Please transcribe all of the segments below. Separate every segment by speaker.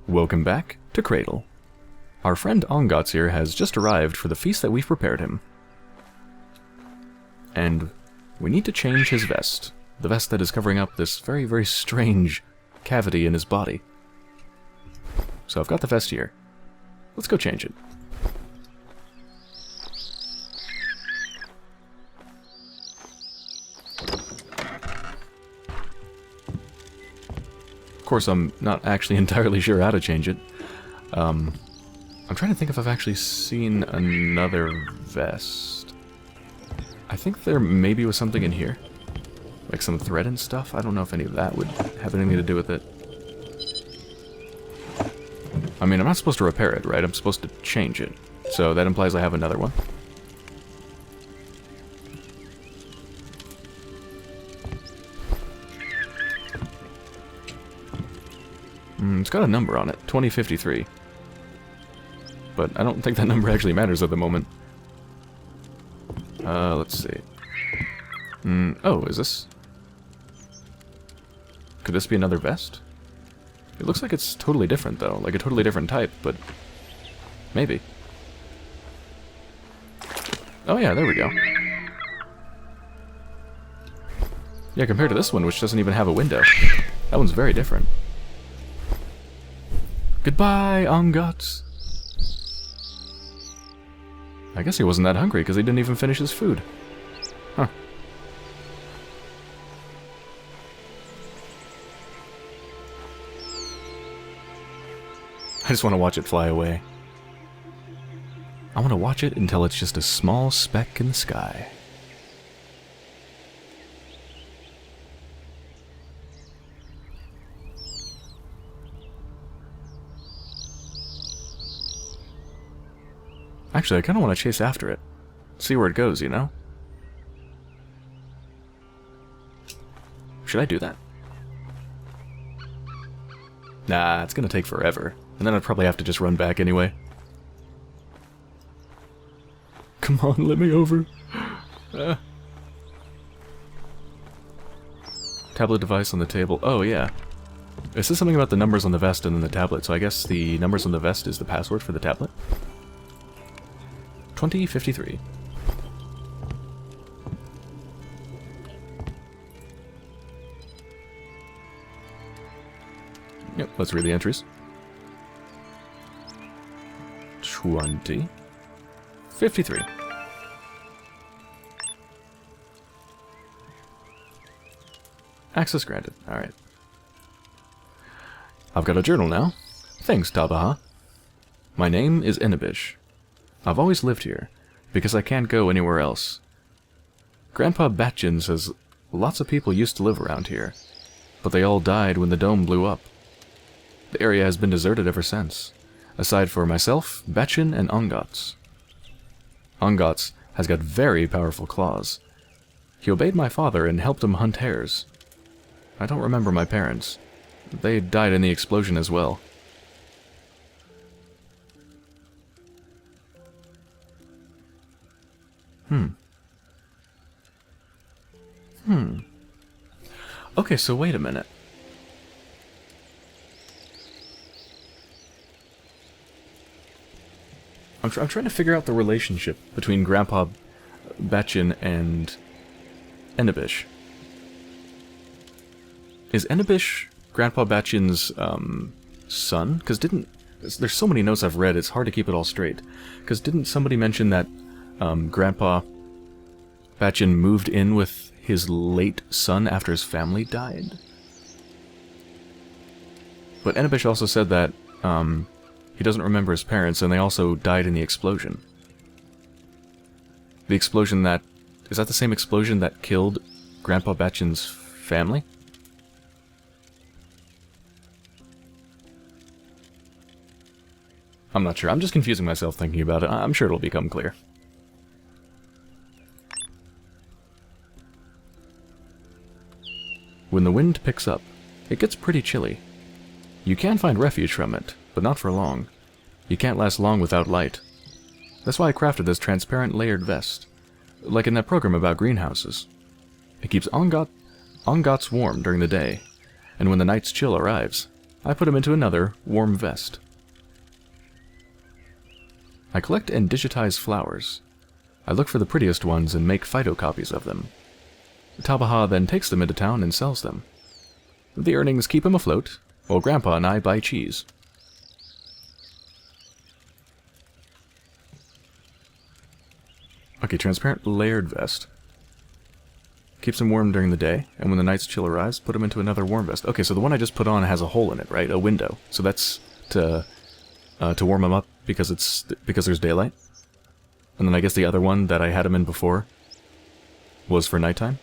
Speaker 1: Welcome back to Cradle. Our friend Ongots here has just arrived for the feast that we've prepared him. And we need to change his vest. The vest that is covering up this very, very strange cavity in his body. So I've got the vest here. Let's go change it. Of course, I'm not actually entirely sure how to change it. I'm trying to think if I've actually seen another vest. I think there maybe was something in here. Like some thread and stuff. I don't know if any of that would have anything to do with it. I mean, I'm not supposed to repair it, right? I'm supposed to change it. So that implies I have another one. It's got a number on it, 2053. But I don't think that number actually matters at the moment. Let's see. Oh, is this? Could this be another vest? It looks like it's totally different, though. Like a totally different type, but... maybe. Oh yeah, there we go. Yeah, compared to this one, which doesn't even have a window. That one's very different. Goodbye, Ongots. I guess he wasn't that hungry because he didn't even finish his food. Huh. I just want to watch it fly away. I want to watch it until it's just a small speck in the sky. Actually, I kind of want to chase after it. See where it goes, you know? Should I do that? Nah, it's gonna take forever. And then I'd probably have to just run back anyway. Come on, let me over. Tablet device on the table. Oh, yeah. It says something about the numbers on the vest and then the tablet, so I guess the numbers on the vest is the password for the tablet. 2053. Yep, let's read the entries. 2053. Access granted. Alright. I've got a journal now. Thanks, Tabaha. My name is Inabish. I've always lived here, because I can't go anywhere else. Grandpa Batchin says lots of people used to live around here, but they all died when the dome blew up. The area has been deserted ever since, aside for myself, Batchin, and Ongots. Ongots has got very powerful claws. He obeyed my father and helped him hunt hares. I don't remember my parents. They died in the explosion as well. Okay, so wait a minute. I'm trying to figure out the relationship between Grandpa Batchin and Inabish. Is Inabish Grandpa Batchin's son? Because there's so many notes I've read, it's hard to keep it all straight. Because didn't somebody mention that Grandpa Batchin moved in with his late son after his family died? But Inabish also said that he doesn't remember his parents, and they also died in the explosion. The explosion that... is that the same explosion that killed Grandpa Batchin's family? I'm not sure. I'm just confusing myself thinking about it. I'm sure it'll become clear. When the wind picks up, it gets pretty chilly. You can find refuge from it, but not for long. You can't last long without light. That's why I crafted this transparent layered vest, like in that program about greenhouses. It keeps Ongots warm during the day, and when the night's chill arrives, I put him into another warm vest. I collect and digitize flowers. I look for the prettiest ones and make phytocopies of them. Tabaha then takes them into town and sells them. The earnings keep him afloat, while Grandpa and I buy cheese. Okay, transparent layered vest. Keeps him warm during the day, and when the night's chill arrives, put him into another warm vest. Okay, so the one I just put on has a hole in it, right? A window. So that's to warm him up because there's daylight. And then I guess the other one that I had him in before was for nighttime.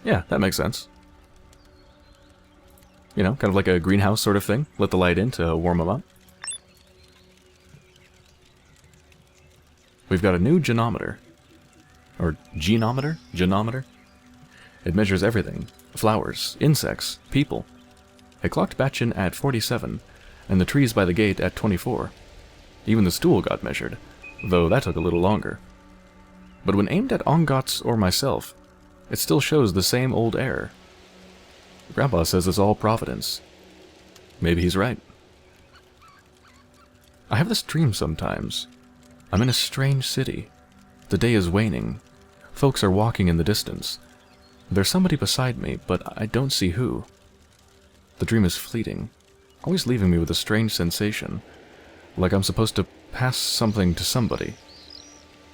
Speaker 1: Yeah, that makes sense. You know, kind of like a greenhouse sort of thing. Let the light in to warm him up. We've got a new genometer. Or genometer? Genometer? It measures everything. Flowers, insects, people. It clocked Batchin at 47, and the trees by the gate at 24. Even the stool got measured, though that took a little longer. But when aimed at Ongots or myself, it still shows the same old error. Grandpa says it's all providence. Maybe he's right. I have this dream sometimes. I'm in a strange city. The day is waning. Folks are walking in the distance. There's somebody beside me, but I don't see who. The dream is fleeting, always leaving me with a strange sensation, like I'm supposed to pass something to somebody.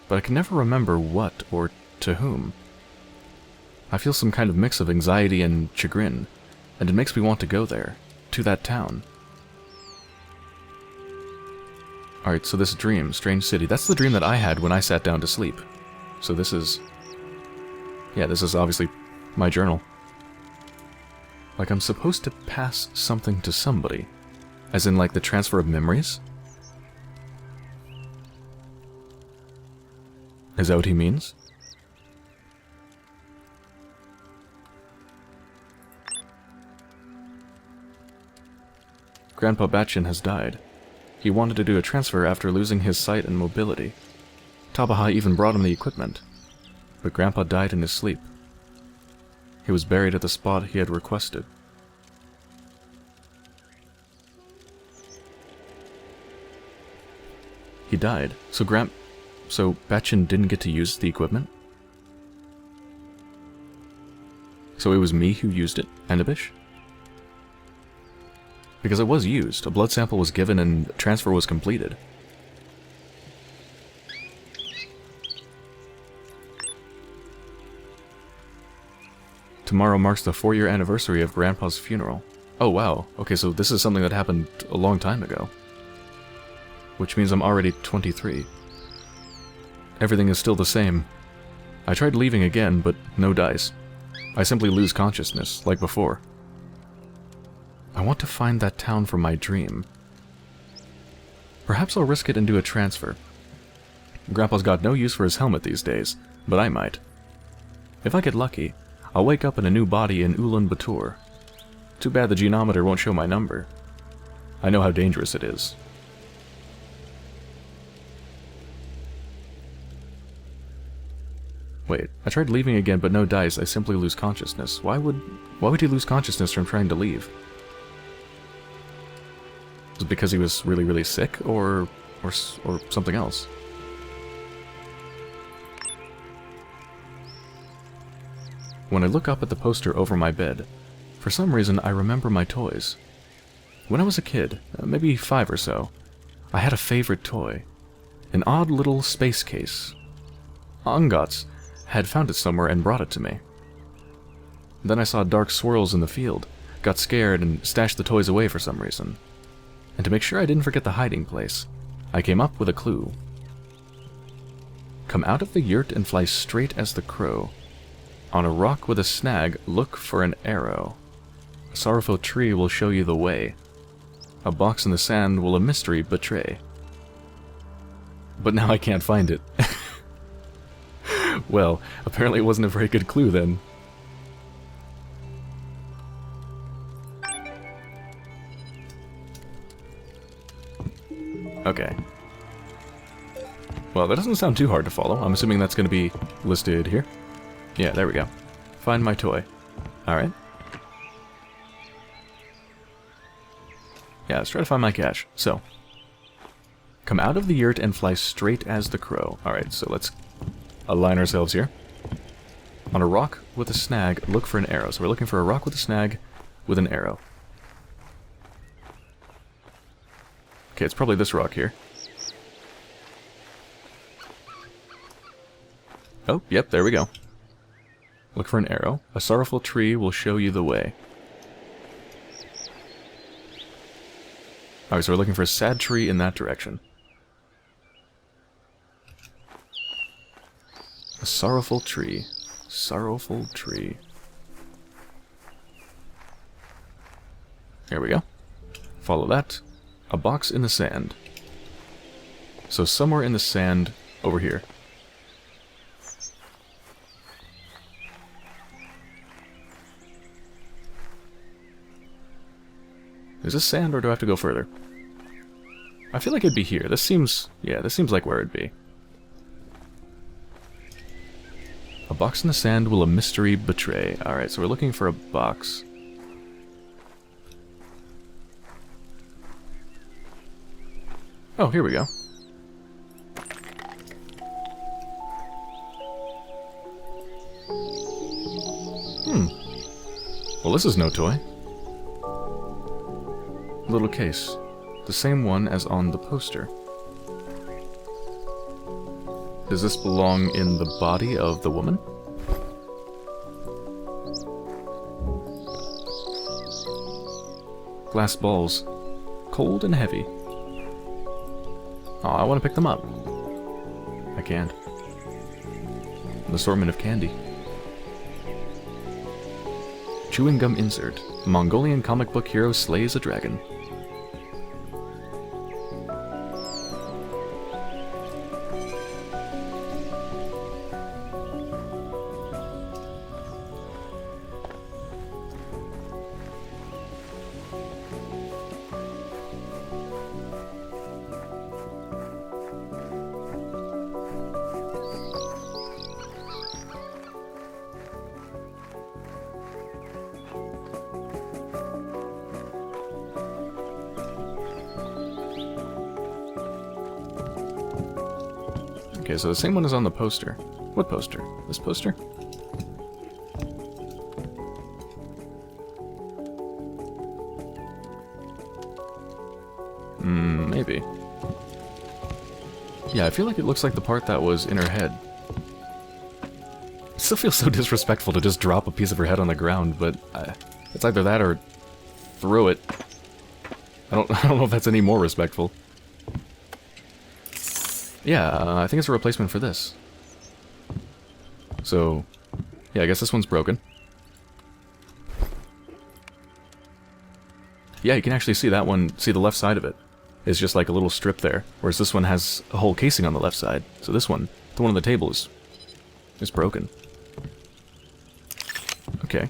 Speaker 1: But I can never remember what or to whom. I feel some kind of mix of anxiety and chagrin, and it makes me want to go there, to that town. Alright, so this dream, strange city, that's the dream that I had when I sat down to sleep. So this is... yeah, this is obviously my journal. Like I'm supposed to pass something to somebody. As in, like, the transfer of memories? Is that what he means? Grandpa Batchin has died. He wanted to do a transfer after losing his sight and mobility. Tabaha even brought him the equipment. But Grandpa died in his sleep. He was buried at the spot he had requested. He died, so Batchin didn't get to use the equipment? So it was me who used it, Enibish? Because it was used. A blood sample was given and the transfer was completed. Tomorrow marks the 4-year anniversary of Grandpa's funeral. Oh wow, okay, so this is something that happened a long time ago. Which means I'm already 23. Everything is still the same. I tried leaving again, but no dice. I simply lose consciousness, like before. I want to find that town from my dream. Perhaps I'll risk it and do a transfer. Grandpa's got no use for his helmet these days, but I might. If I get lucky, I'll wake up in a new body in Ulaanbaatar. Too bad the genometer won't show my number. I know how dangerous it is. Wait, I tried leaving again, but no dice. I simply lose consciousness. Why would he lose consciousness from trying to leave? Was it because he was really, really sick, or something else? When I look up at the poster over my bed, for some reason I remember my toys. When I was a kid, maybe 5 or so, I had a favorite toy. An odd little space case. Ongots had found it somewhere and brought it to me. Then I saw dark swirls in the field, got scared and stashed the toys away for some reason. And to make sure I didn't forget the hiding place, I came up with a clue. Come out of the yurt and fly straight as the crow. On a rock with a snag, look for an arrow. A sorrowful tree will show you the way. A box in the sand will a mystery betray. But now I can't find it. Well, apparently it wasn't a very good clue then. Okay. Well, that doesn't sound too hard to follow. I'm assuming that's going to be listed here. Yeah, there we go. Find my toy. Alright. Yeah, let's try to find my cache. So, come out of the yurt and fly straight as the crow. Alright, so let's align ourselves here. On a rock with a snag, look for an arrow. So we're looking for a rock with a snag with an arrow. Okay, it's probably this rock here. Oh, yep, there we go. Look for an arrow. A sorrowful tree will show you the way. Alright, so we're looking for a sad tree in that direction. A sorrowful tree. Sorrowful tree. There we go. Follow that. A box in the sand. So somewhere in the sand over here. Is this sand, or do I have to go further? I feel like it'd be here. This seems... yeah, this seems like where it'd be. A box in the sand will a mystery betray. Alright, so we're looking for a box. Oh, here we go. Well, this is no toy. Little case. The same one as on the poster. Does this belong in the body of the woman? Glass balls. Cold and heavy. Oh, I want to pick them up. I can't. An assortment of candy. Chewing gum insert. Mongolian comic book hero slays a dragon. Okay, so the same one is on the poster. What poster? This poster? Maybe. Yeah, I feel like it looks like the part that was in her head. It still feels so disrespectful to just drop a piece of her head on the ground, but it's either that or throw it. I don't know if that's any more respectful. Yeah, I think it's a replacement for this. So, yeah, I guess this one's broken. Yeah, you can actually see that one, see the left side of it. It's just like a little strip there, whereas this one has a whole casing on the left side. So this one, the one on the table, is broken. Okay.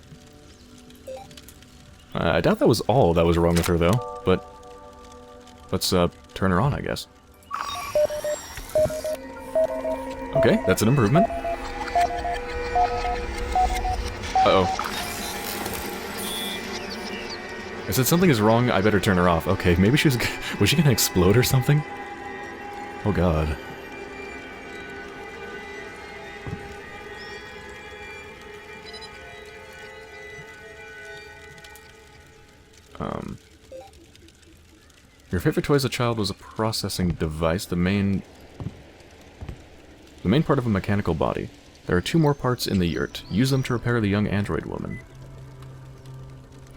Speaker 1: I doubt that was all that was wrong with her, though, but let's turn her on, I guess. Okay, that's an improvement. Uh-oh. I said something is wrong, I better turn her off. Okay, maybe she was... was she gonna explode or something? Oh god. Your favorite toy as a child was a processing device, the main part of a mechanical body. There are 2 more parts in the yurt. Use them to repair the young android woman.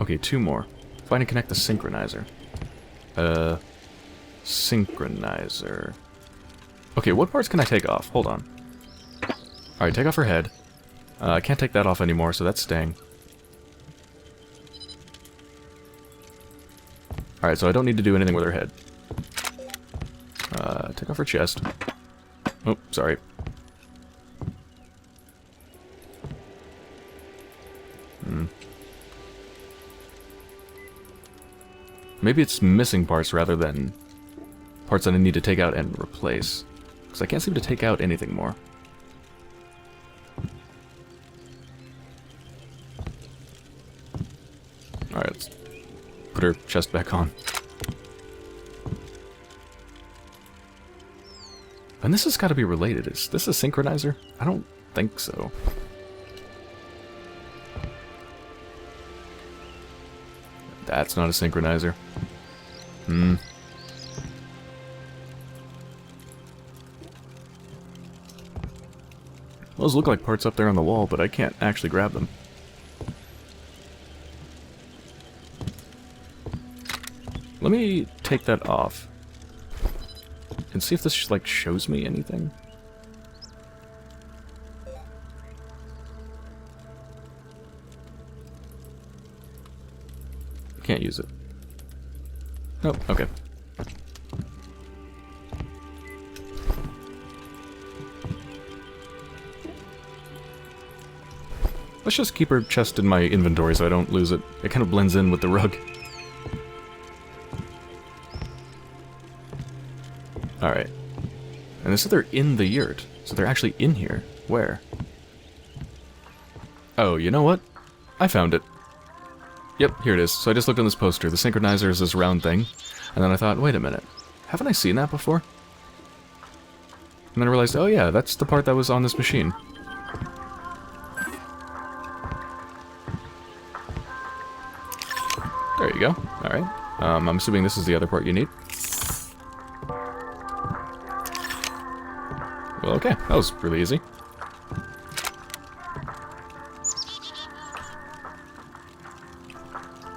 Speaker 1: Okay, 2 more. Find and connect the synchronizer. Synchronizer. Okay, what parts can I take off? Hold on. Alright, take off her head. I can't take that off anymore, so that's staying. Alright, so I don't need to do anything with her head. Take off her chest. Oh, sorry. Maybe it's missing parts rather than parts that I need to take out and replace. Because I can't seem to take out anything more. Alright, let's put her chest back on. And this has got to be related. Is this a synchronizer? I don't think so. That's not a synchronizer. Those look like parts up there on the wall, but I can't actually grab them. Let me take that off and see if this like shows me anything. Can't use it. Nope, okay. Let's just keep her chest in my inventory so I don't lose it. It kind of blends in with the rug. Alright. And they said they're in the yurt. So they're actually in here. Where? Oh, you know what? I found it. Yep, here it is. So I just looked on this poster. The synchronizer is this round thing. And then I thought, wait a minute. Haven't I seen that before? And then I realized, oh yeah, that's the part that was on this machine. There you go. Alright. I'm assuming this is the other part you need. Well, okay. That was really easy.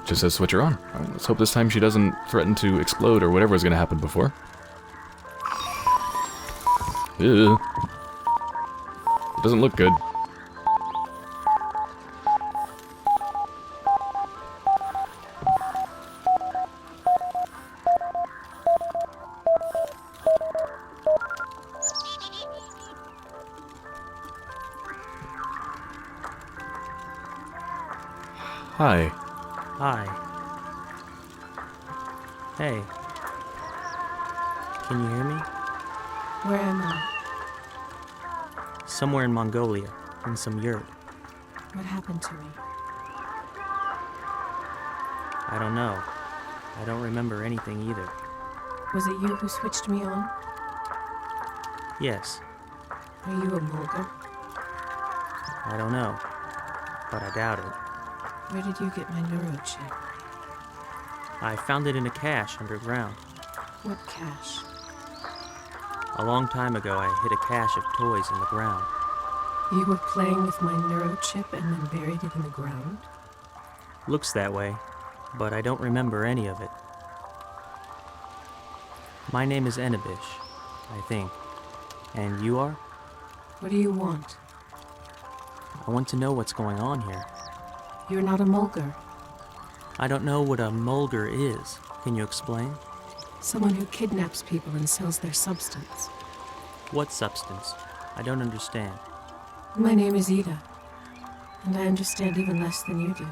Speaker 1: Just says switch her on. Alright, let's hope this time she doesn't threaten to explode or whatever was going to happen before. Ew. It doesn't look good. Hi.
Speaker 2: Hi. Hey. Can you hear me?
Speaker 3: Where am I?
Speaker 2: Somewhere in Mongolia, in some yurt.
Speaker 3: What happened to me?
Speaker 2: I don't know. I don't remember anything either.
Speaker 3: Was it you who switched me on?
Speaker 2: Yes.
Speaker 3: Are you a Mulgar?
Speaker 2: I don't know. But I doubt it.
Speaker 3: Where did you get my neurochip?
Speaker 2: I found it in a cache underground.
Speaker 3: What cache?
Speaker 2: A long time ago, I hid a cache of toys in the ground.
Speaker 3: You were playing with my neurochip and then buried it in the ground?
Speaker 2: Looks that way, but I don't remember any of it. My name is Enibish, I think. And you are?
Speaker 3: What do you want?
Speaker 2: I want to know what's going on here.
Speaker 3: You're not a Mulgar.
Speaker 2: I don't know what a Mulgar is. Can you explain?
Speaker 3: Someone who kidnaps people and sells their substance.
Speaker 2: What substance? I don't understand.
Speaker 3: My name is Ida, and I understand even less than you do.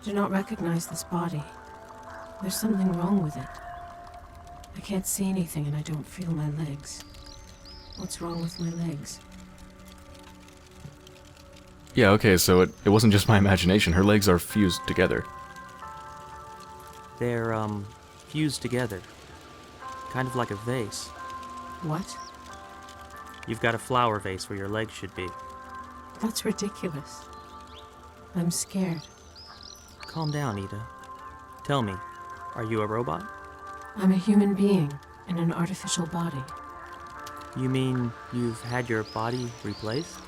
Speaker 3: Do not recognize this body. There's something wrong with it. I can't see anything and I don't feel my legs. What's wrong with my legs?
Speaker 1: Yeah, okay, so it wasn't just my imagination. Her legs are fused together.
Speaker 2: They're, fused together. Kind of like a vase.
Speaker 3: What?
Speaker 2: You've got a flower vase where your legs should be.
Speaker 3: That's ridiculous. I'm scared.
Speaker 2: Calm down, Ida. Tell me, are you a robot?
Speaker 3: I'm a human being in an artificial body.
Speaker 2: You mean you've had your body replaced?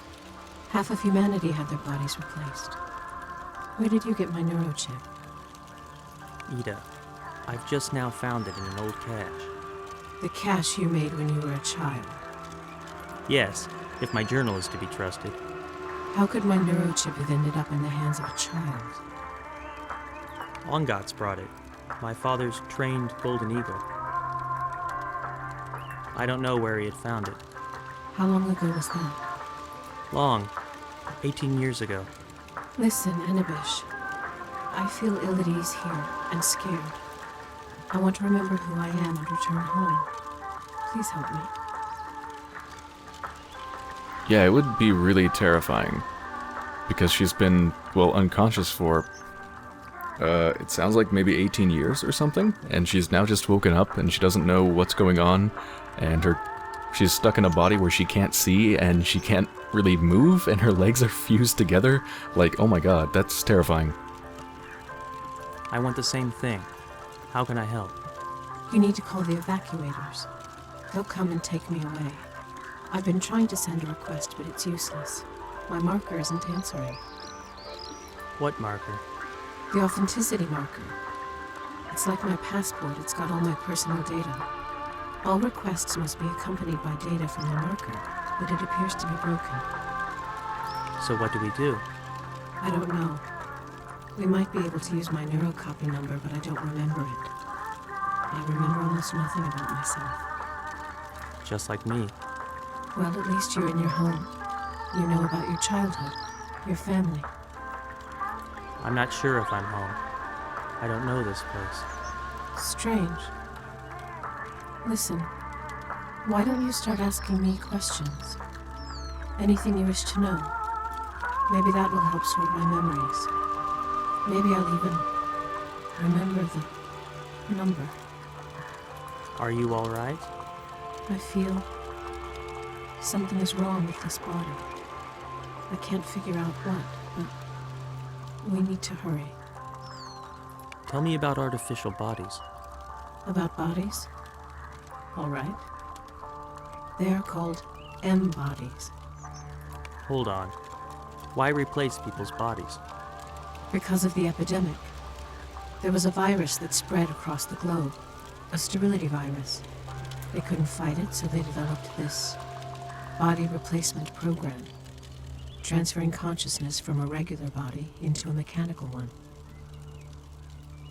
Speaker 3: Half of humanity had their bodies replaced. Where did you get my neurochip?
Speaker 2: Ida, I've just now found it in an old cache.
Speaker 3: The cache you made when you were a child.
Speaker 2: Yes, if my journal is to be trusted.
Speaker 3: How could my neurochip have ended up in the hands of a child?
Speaker 2: Ongots brought it. My father's trained golden eagle. I don't know where he had found it.
Speaker 3: How long ago was that?
Speaker 2: Long. 18 years ago.
Speaker 3: Listen, Enibish. I feel ill at ease here and scared. I want to remember who I am and return home. Please help me.
Speaker 1: Yeah, it would be really terrifying. Because she's been, well, unconscious for It sounds like maybe 18 years or something, and she's now just woken up and she doesn't know what's going on, and she's stuck in a body where she can't see and she can't really move, and her legs are fused together. Like, oh my god, that's terrifying.
Speaker 2: I want the same thing. How can I help?
Speaker 3: You need to call the evacuators. They'll come and take me away. I've been trying to send a request, but it's useless. My marker isn't answering.
Speaker 2: What marker?
Speaker 3: The authenticity marker. It's like my passport, it's got all my personal data. All requests must be accompanied by data from the marker, but it appears to be broken.
Speaker 2: So what do we do?
Speaker 3: I don't know. We might be able to use my neurocopy number, but I don't remember it. I remember almost nothing about myself.
Speaker 2: Just like me.
Speaker 3: Well, at least you're in your home. You know about your childhood, your family.
Speaker 2: I'm not sure if I'm home. I don't know this place.
Speaker 3: Strange. Listen, why don't you start asking me questions? Anything you wish to know. Maybe that will help sort my memories. Maybe I'll even remember the number.
Speaker 2: Are you all right?
Speaker 3: I feel something is wrong with this body. I can't figure out what, but we need to hurry.
Speaker 2: Tell me about artificial bodies.
Speaker 3: About bodies? All right. They are called M-bodies.
Speaker 2: Hold on. Why replace people's bodies?
Speaker 3: Because of the epidemic. There was a virus that spread across the globe. A sterility virus. They couldn't fight it, so they developed this body replacement program, transferring consciousness from a regular body into a mechanical one.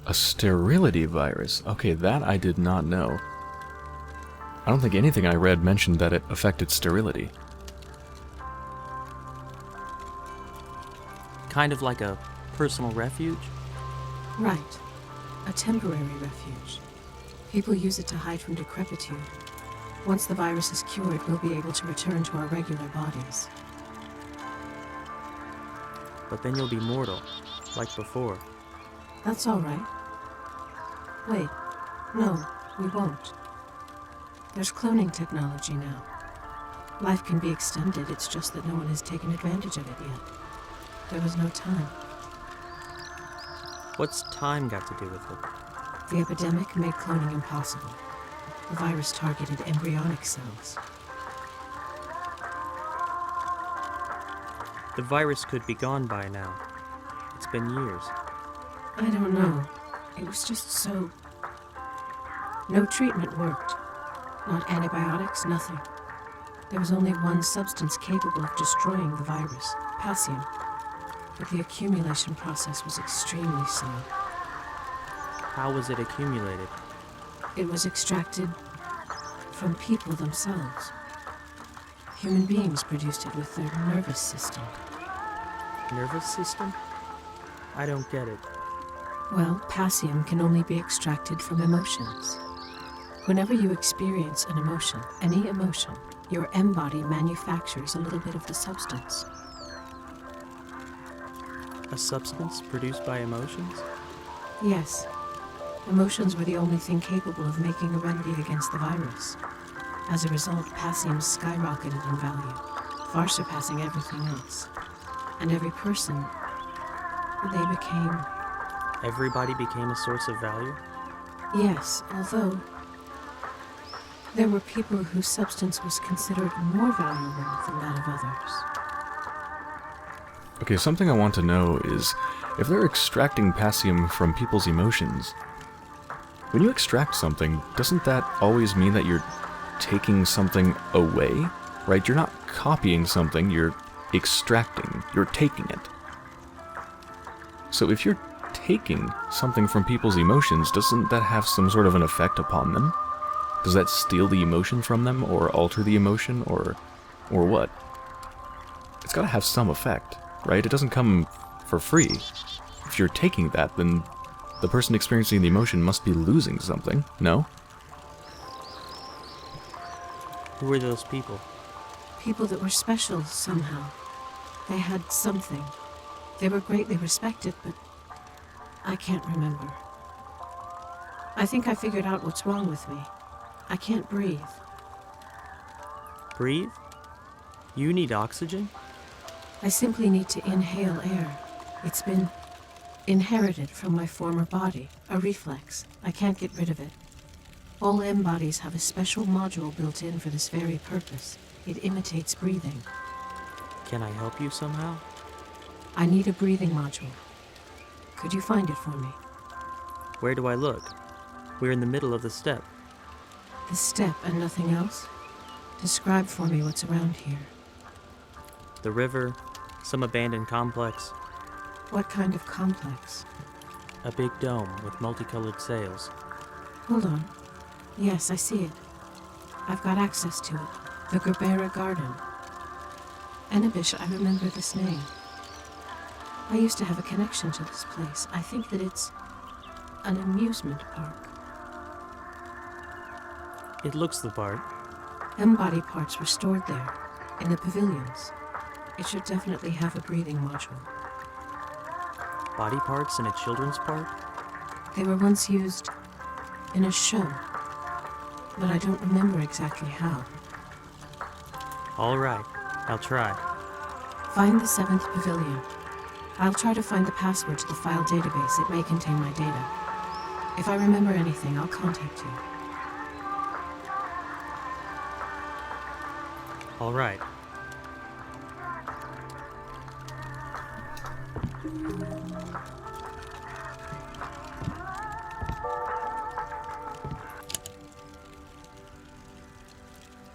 Speaker 1: A sterility virus? Okay, that I did not know. I don't think anything I read mentioned that it affected sterility.
Speaker 2: Kind of like a personal refuge?
Speaker 3: Right. A temporary refuge. People use it to hide from decrepitude. Once the virus is cured, we'll be able to return to our regular bodies.
Speaker 2: But then you'll be mortal, like before.
Speaker 3: That's all right. Wait. No, we won't. There's cloning technology now. Life can be extended, it's just that no one has taken advantage of it yet. There was no time.
Speaker 2: What's time got to do with it?
Speaker 3: The epidemic made cloning impossible. The virus targeted embryonic cells.
Speaker 2: The virus could be gone by now. It's been years.
Speaker 3: I don't know. It was just so... No treatment worked. Not antibiotics, nothing. There was only one substance capable of destroying the virus, Passium. But the accumulation process was extremely slow.
Speaker 2: How was it accumulated?
Speaker 3: It was extracted from people themselves. Human beings produced it with their nervous system.
Speaker 2: Nervous system? I don't get it.
Speaker 3: Well, Passium can only be extracted from emotions. Whenever you experience an emotion, any emotion, your M-body manufactures a little bit of the substance.
Speaker 2: A substance produced by emotions?
Speaker 3: Yes. Emotions were the only thing capable of making a remedy against the virus. As a result, Passium skyrocketed in value, far surpassing everything else. And every person, they became...
Speaker 2: Everybody became a source of value?
Speaker 3: Yes, although there were people whose substance was considered more valuable than that of others.
Speaker 1: Okay, something I want to know is, if they're extracting Passium from people's emotions, when you extract something, doesn't that always mean that you're taking something away? Right? You're not copying something, you're extracting, you're taking it. So if you're taking something from people's emotions, doesn't that have some sort of an effect upon them? Does that steal the emotion from them, or alter the emotion, or what? It's gotta have some effect, right? It doesn't come for free. If you're taking that, then the person experiencing the emotion must be losing something, no?
Speaker 2: Who were those people?
Speaker 3: People that were special somehow. They had something. They were greatly respected, but I can't remember. I think I figured out what's wrong with me. I can't breathe.
Speaker 2: Breathe? You need oxygen?
Speaker 3: I simply need to inhale air. It's been inherited from my former body, a reflex. I can't get rid of it. All M bodies have a special module built in for this very purpose. It imitates breathing.
Speaker 2: Can I help you somehow?
Speaker 3: I need a breathing module. Could you find it for me?
Speaker 2: Where do I look? We're in the middle of the steppe.
Speaker 3: The steppe and nothing else? Describe for me what's around here.
Speaker 2: The river, some abandoned complex,
Speaker 3: What kind of complex?
Speaker 2: a big dome with multicolored sails.
Speaker 3: Hold on. Yes, I see it. I've got access to it. The Gerbera Garden. Enibish, I remember this name. I used to have a connection to this place. I think that it's an amusement park.
Speaker 2: It looks the part.
Speaker 3: M-body parts were stored there, in the pavilions. It should definitely have a breathing module.
Speaker 2: Body parts in a children's park?
Speaker 3: They were once used in a show, but I don't remember exactly how.
Speaker 2: All right, I'll try.
Speaker 3: Find the 7th pavilion. I'll try to find the password to the file database. It may contain my data. If I remember anything, I'll contact you.
Speaker 2: All right.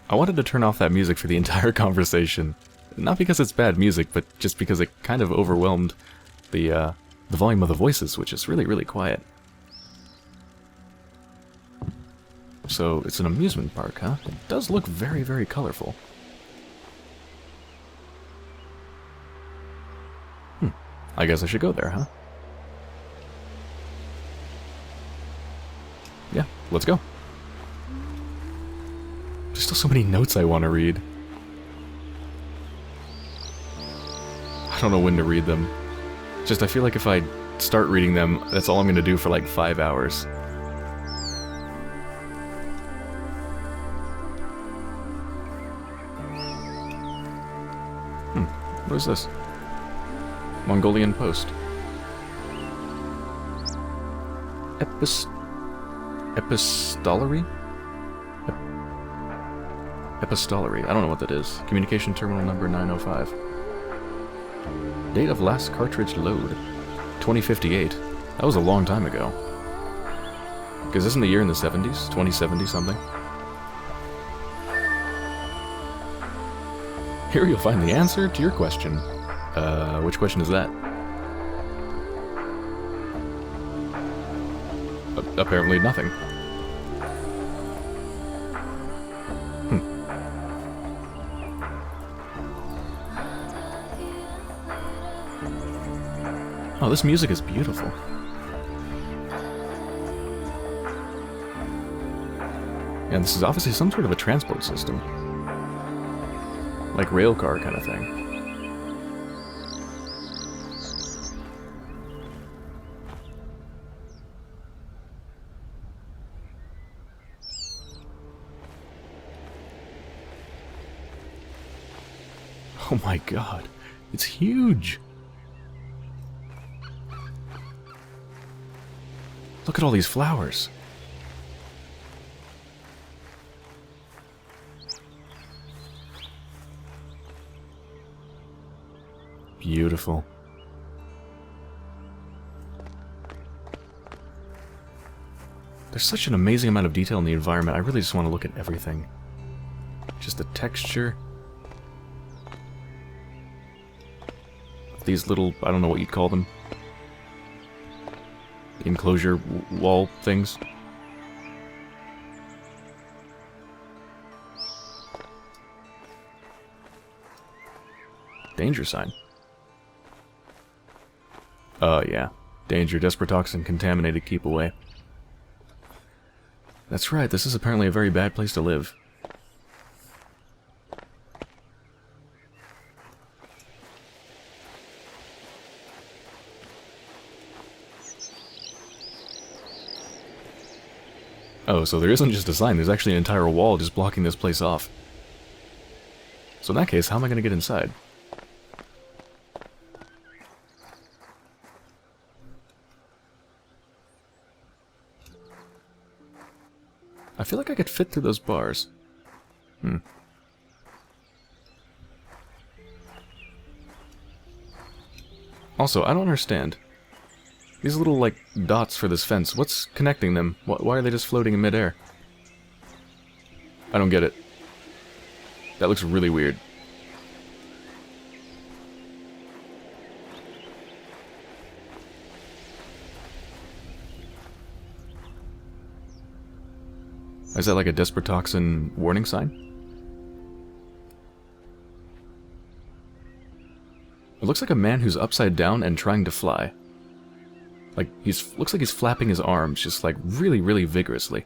Speaker 1: I wanted to turn off that music for the entire conversation. Not because it's bad music, but just because it kind of overwhelmed the volume of the voices, which is really, really quiet. So, it's an amusement park, huh? It does look very, very colorful. I guess I should go there, huh? Yeah, let's go. There's still so many notes I want to read. I don't know when to read them. Just I feel like if I start reading them, that's all I'm going to do for like 5 hours. What is this? Mongolian Post. Epistolary? Epistolary. I don't know what that is. Communication terminal number 905. Date of last cartridge load. 2058. That was a long time ago. Because isn't the year in the 70s? 2070 something? Here you'll find the answer to your question. Which question is that? Apparently nothing. Oh, this music is beautiful. And this is obviously some sort of a transport system. Like rail car kind of thing. Oh my god, it's huge! Look at all these flowers. Beautiful. There's such an amazing amount of detail in the environment. I really just want to look at everything. Just the texture. These little, I don't know what you'd call them. Enclosure wall things. Danger sign. Yeah. Danger, desperatoxin, contaminated, keep away. That's right, this is apparently a very bad place to live. Oh, so there isn't just a sign, there's actually an entire wall just blocking this place off. So in that case, how am I going to get inside? I feel like I could fit through those bars. Also, I don't understand. These little, like, dots for this fence, what's connecting them? Why are they just floating in midair? I don't get it. That looks really weird. Is that like a desperatoxin warning sign? It looks like a man who's upside down and trying to fly. Like, looks like he's flapping his arms, just like really, really vigorously.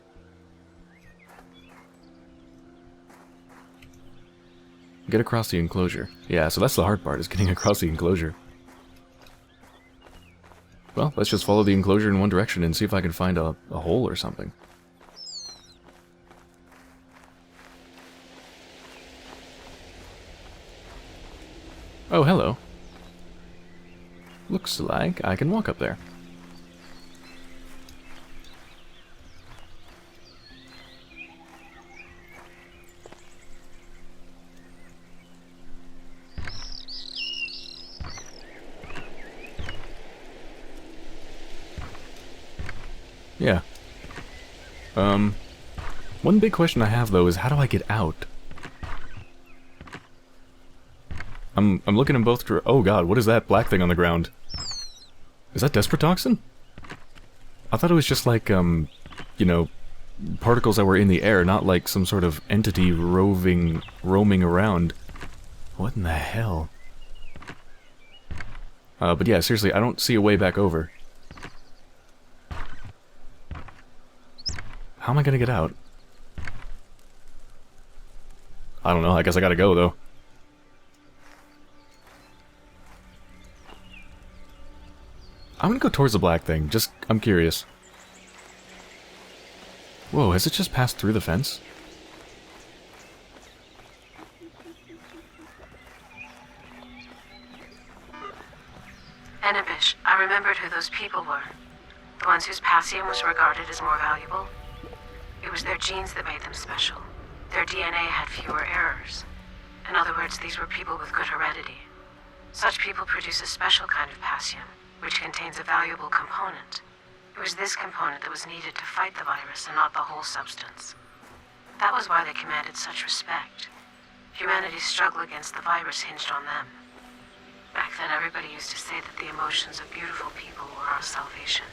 Speaker 1: Get across the enclosure. Yeah, so that's the hard part, is getting across the enclosure. Well, let's just follow the enclosure in one direction and see if I can find a hole or something. Oh, hello. Looks like I can walk up there. Yeah. One big question I have, though, is how do I get out? I'm looking in both oh god, what is that black thing on the ground? Is that desperatoxin? I thought it was just like, you know, particles that were in the air, not like some sort of entity roaming around. What in the hell? But yeah, seriously, I don't see a way back over. How am I gonna get out? I don't know, I guess I gotta go, though. I'm gonna go towards the black thing, just, I'm curious. Whoa, has it just passed through the fence?
Speaker 3: Enibish, I remembered who those people were. The ones whose Passium was regarded as more valuable. It was their genes that made them special. Their DNA had fewer errors. In other words, these were people with good heredity. Such people produce a special kind of Passium, which contains a valuable component. It was this component that was needed to fight the virus and not the whole substance. That was why they commanded such respect. Humanity's struggle against the virus hinged on them. Back then, everybody used to say that the emotions of beautiful people were our salvation.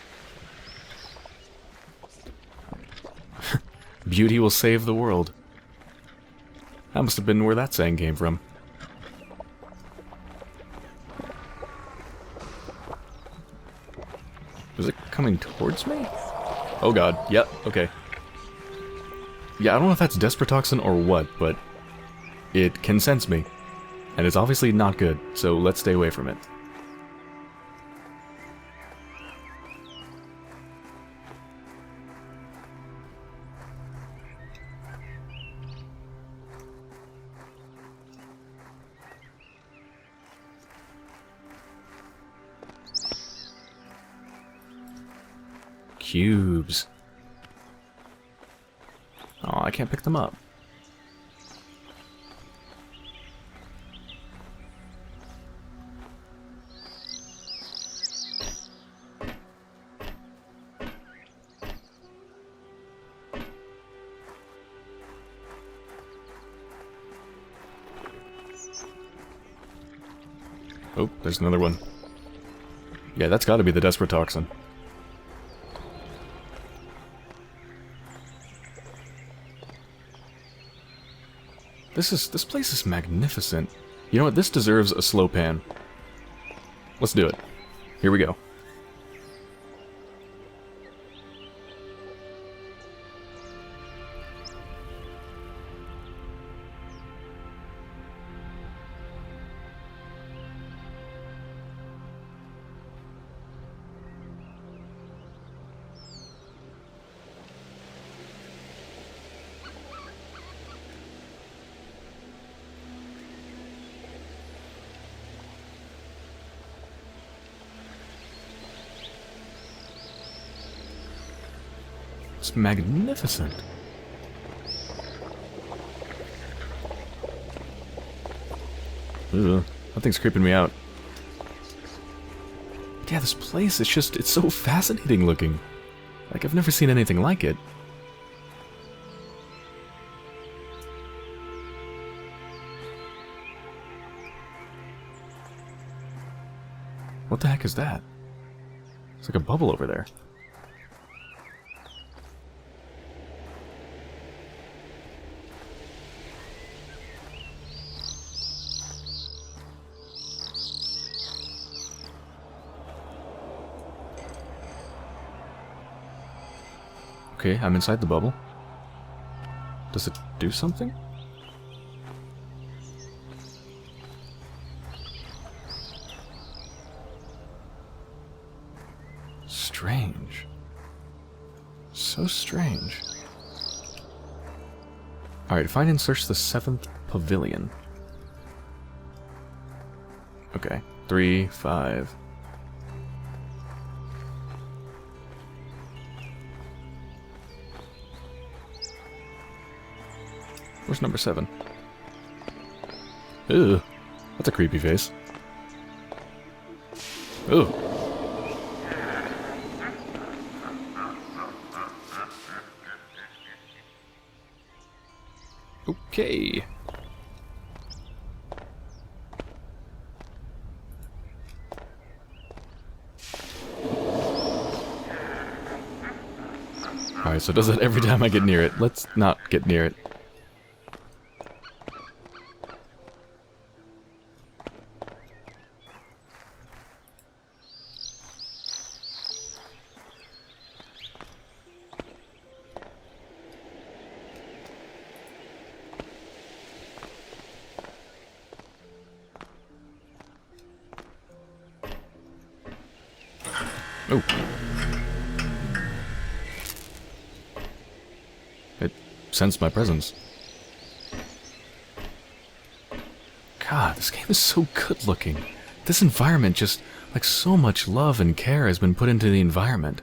Speaker 1: Beauty will save the world. That must have been where that saying came from. Is it coming towards me? Oh god, yep, okay. Yeah, I don't know if that's desperatoxin or what, but it can sense me. And it's obviously not good, so let's stay away from it. Cubes. Oh, I can't pick them up. Oh, there's another one. Yeah, that's gotta be the desperatoxin. This place is magnificent. You know what? This deserves a slow pan. Let's do it. Here we go. It's magnificent. Ugh, that thing's creeping me out. Yeah, this place, it's so fascinating looking. Like, I've never seen anything like it. What the heck is that? It's like a bubble over there. Okay, I'm inside the bubble. Does it do something? Strange. So strange. Alright, find and search the 7th pavilion. Okay, 3, 5. Where's number 7? Ew, that's a creepy face. Ew. Okay. Alright, so it does that every time I get near it. Let's not get near it. Oh. It sensed my presence. God, this game is so good looking. This environment just, like, so much love and care has been put into the environment.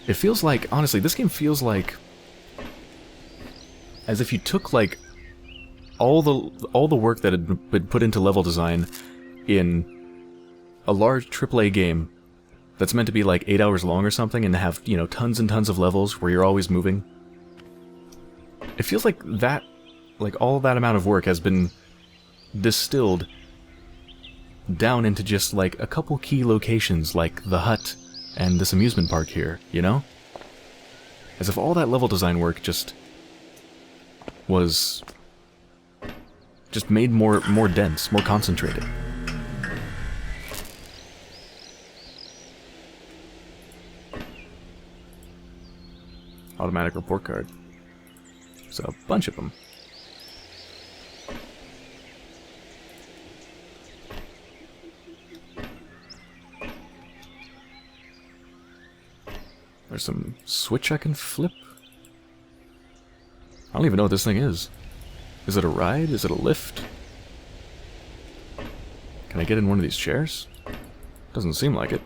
Speaker 1: It feels like, honestly, this game feels like as if you took, like, all the work that had been put into level design in a large AAA game that's meant to be like 8 hours long or something and have, you know, tons and tons of levels where you're always moving. It feels like that, like all that amount of work has been distilled down into just like a couple key locations like the hut and this amusement park here, you know? As if all that level design work just was just made more dense, more concentrated. Automatic report card. There's a bunch of them. There's some switch I can flip. I don't even know what this thing is. Is it a ride? Is it a lift? Can I get in one of these chairs? Doesn't seem like it.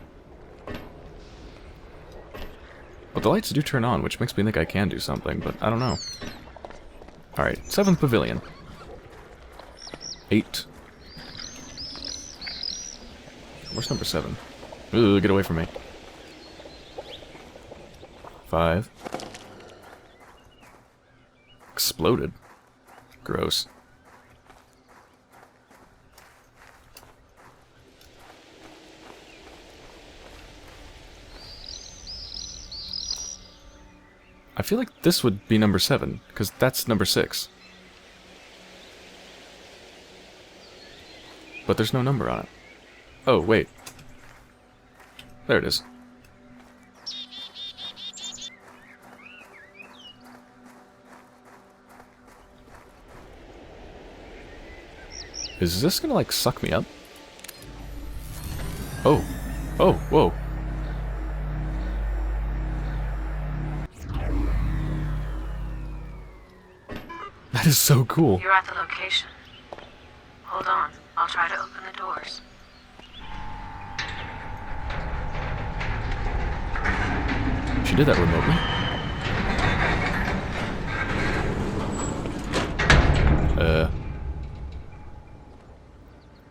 Speaker 1: But the lights do turn on, which makes me think I can do something, but I don't know. Alright, 7th pavilion. 8. Where's number 7? Ooh, get away from me. 5. Exploded. Gross. I feel like this would be number 7, because that's number 6. But there's no number on it. Oh, wait. There it is. Is this gonna, like, suck me up? Oh. Oh, whoa. That is so cool.
Speaker 3: You're at the location. Hold on. I'll try to open the doors.
Speaker 1: she did that remotely.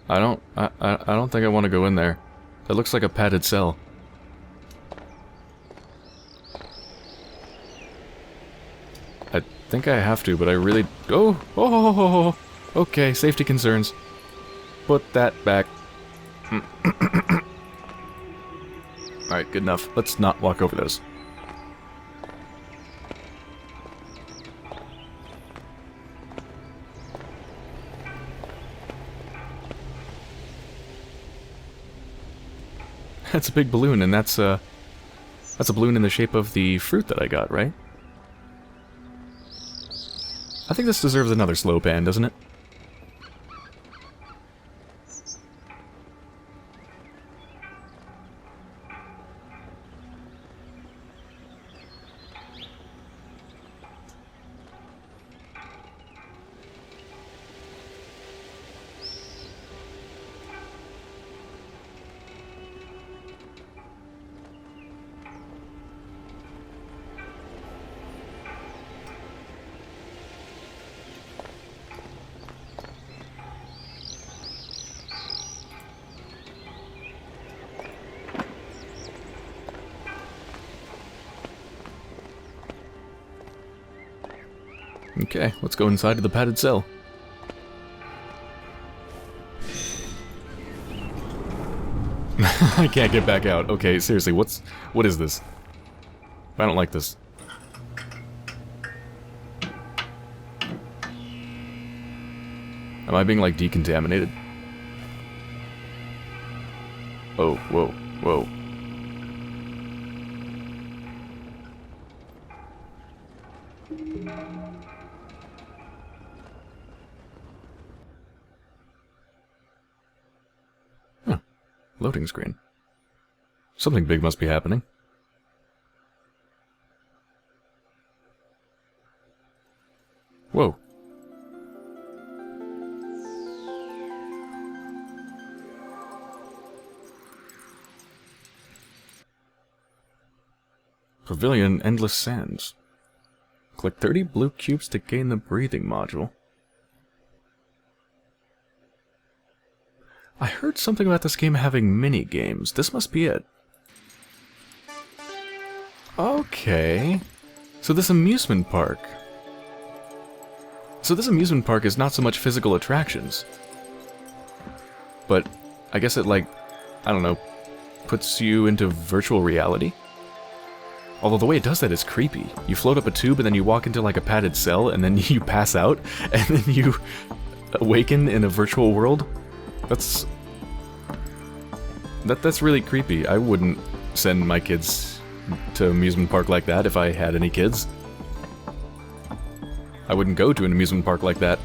Speaker 1: I don't think I want to go in there. That looks like a padded cell. I think I have to, but I really... Oh, okay, safety concerns. Put that back. Alright, good enough. Let's not walk over those. That's a big balloon, and that's a balloon in the shape of the fruit that I got, right? I think this deserves another slow pan, doesn't it? Okay, let's go inside of the padded cell. I can't get back out. Okay, seriously, what is this? I don't like this. Am I being, like, decontaminated? Oh, whoa, whoa. Huh. Loading screen. Something big must be happening. Whoa. Pavilion Endless Sands. Collect 30 blue cubes to gain the breathing module. I heard something about this game having mini-games. This must be it. Okay. So this amusement park is not so much physical attractions. But I guess it, like, I don't know, puts you into virtual reality? Although the way it does that is creepy. You float up a tube and then you walk into like a padded cell and then you pass out and then you awaken in a virtual world. That's really creepy. I wouldn't send my kids to an amusement park like that if I had any kids. I wouldn't go to an amusement park like that.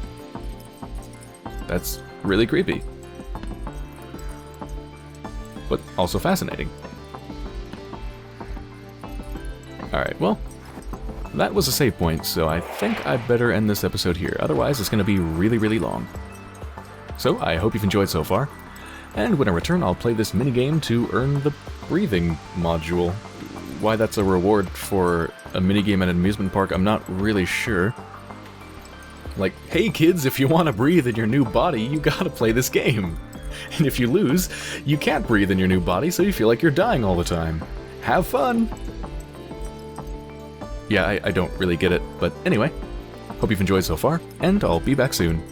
Speaker 1: That's really creepy. But also fascinating. Alright, well, that was a save point, so I think I better end this episode here. Otherwise, it's going to be really, really long. So, I hope you've enjoyed so far. And when I return, I'll play this minigame to earn the breathing module. Why that's a reward for a minigame at an amusement park, I'm not really sure. Like, hey kids, if you want to breathe in your new body, you gotta play this game. And if you lose, you can't breathe in your new body, so you feel like you're dying all the time. Have fun! Yeah, I don't really get it, but anyway, hope you've enjoyed so far, and I'll be back soon.